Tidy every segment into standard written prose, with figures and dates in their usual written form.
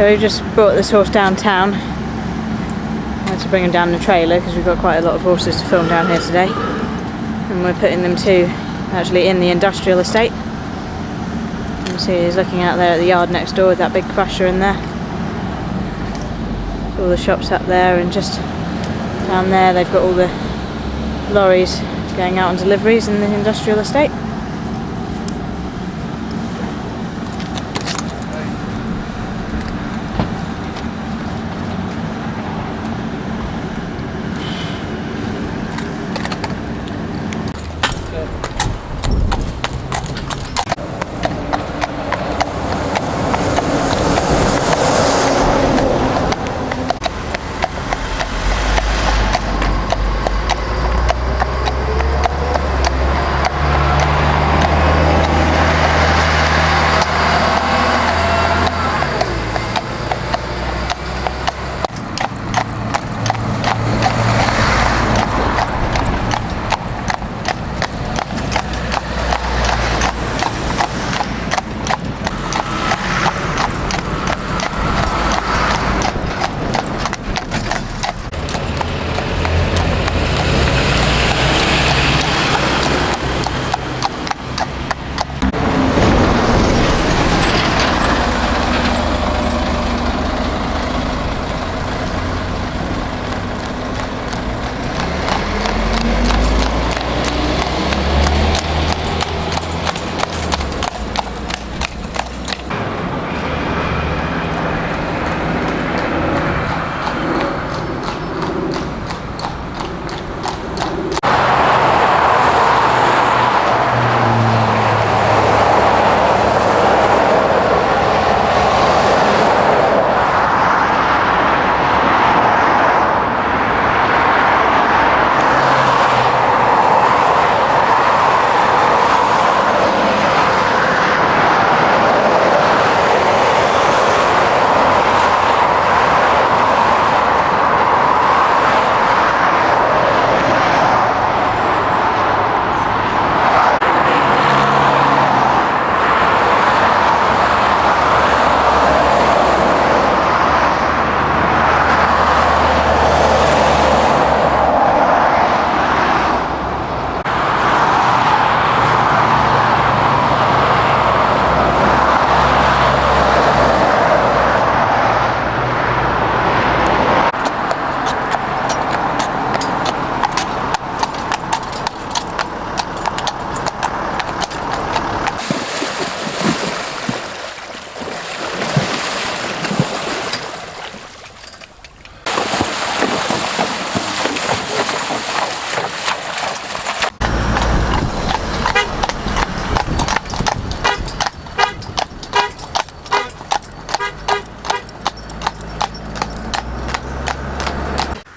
So we've just brought this horse downtown. I had to bring him down in the trailer because we've got quite a lot of horses to film down here today. And we're putting them to actually in the industrial estate. You can see he's looking out there at the yard next door with that big crusher in there. All the shops up there, and just down there they've got all the lorries going out on deliveries in the industrial estate.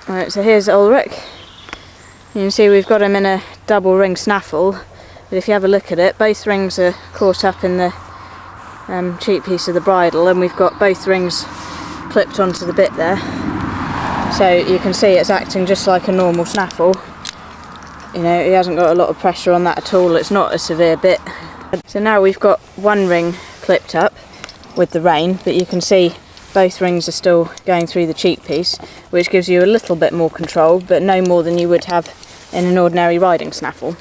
Right, so here's Olrick. You can see we've got him in a double ring snaffle, but if you have a look at it, both rings are caught up in the cheek piece of the bridle, and we've got both rings clipped onto the bit there. So you can see it's acting just like a normal snaffle. You know, he hasn't got a lot of pressure on that at all. It's not a severe bit. So now we've got one ring clipped up with the rein, but you can see both rings are still going through the cheek piece, which gives you a little bit more control, but no more than you would have in an ordinary riding snaffle. You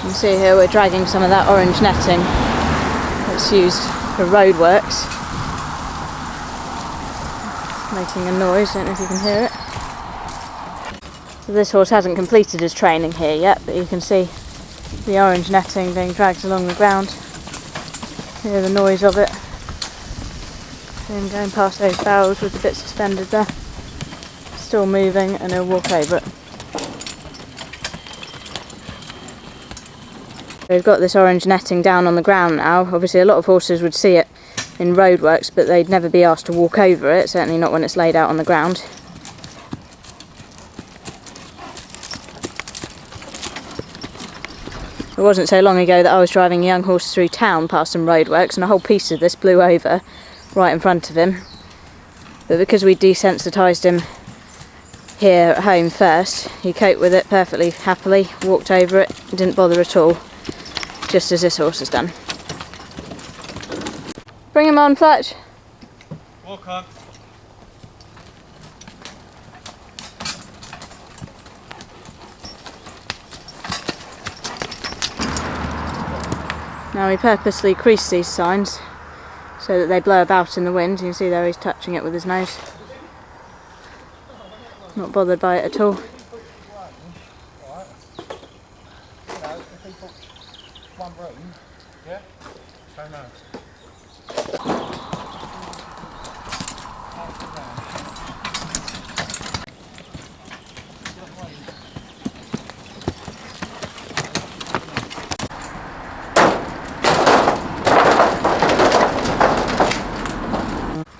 can see here we're dragging some of that orange netting that's used for roadworks, making a noise. Don't know if you can hear it. So this horse hasn't completed his training here yet, but you can see the orange netting being dragged along the ground. Hear the noise of it. See him going past those barrels with the bit suspended there. Still moving, and he'll walk over it. We've got this orange netting down on the ground now. Obviously a lot of horses would see it in roadworks, but they'd never be asked to walk over it, certainly not when it's laid out on the ground. It wasn't so long ago that I was driving a young horse through town past some roadworks, and a whole piece of this blew over right in front of him. But because we desensitised him here at home first, he coped with it perfectly happily, walked over it, didn't bother at all, just as this horse has done. Bring him on, Fletch. Walk on. Now we purposely crease these signs so that they blow about in the wind. You can see there he's touching it with his nose. Not bothered by it at all.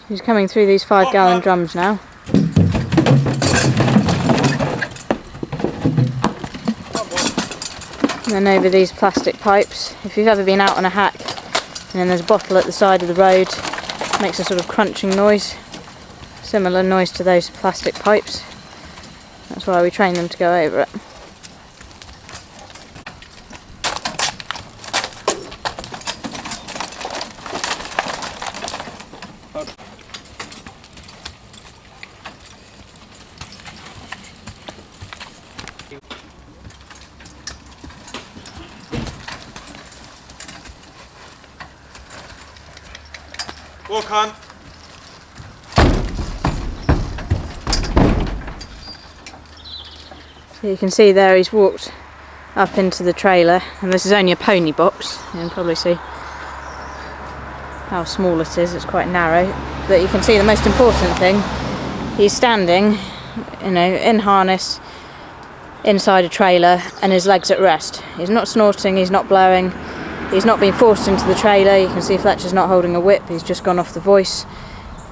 He's coming through these 5-gallon drums now. And then over these plastic pipes. If you've ever been out on a hack and then there's a bottle at the side of the road, it makes a sort of crunching noise, similar noise to those plastic pipes. That's why we train them to go over it. Walk on. So you can see there he's walked up into the trailer, and this is only a pony box. You can probably see how small it is, it's quite narrow. But you can see the most important thing, he's standing, you know, in harness, inside a trailer, and his legs at rest. He's not snorting, he's not blowing. He's not been forced into the trailer. You can see Fletcher's not holding a whip, he's just gone off the voice.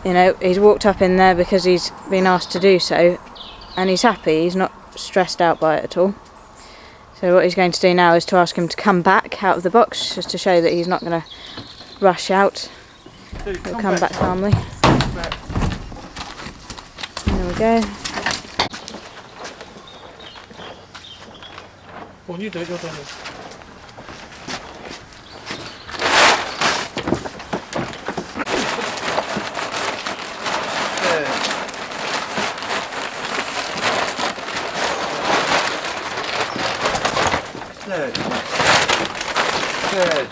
You know, he's walked up in there because he's been asked to do so, and he's happy, he's not stressed out by it at all. So what he's going to do now is to ask him to come back out of the box, just to show that he's not going to rush out. He'll come back calmly. There we go. Well, you do it, you're doing it. Good. Good.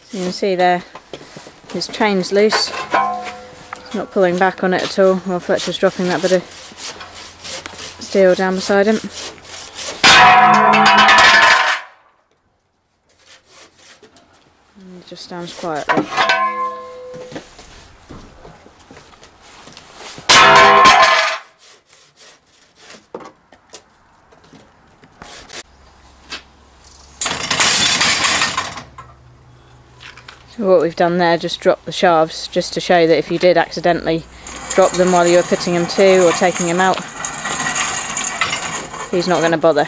So you can see there, his chain's loose. He's not pulling back on it at all, while Fletcher's dropping that bit of steel down beside him. And he just stands quietly. So what we've done there, just drop the shafts, just to show that if you did accidentally drop them while you were putting him to or taking him out, he's not going to bother.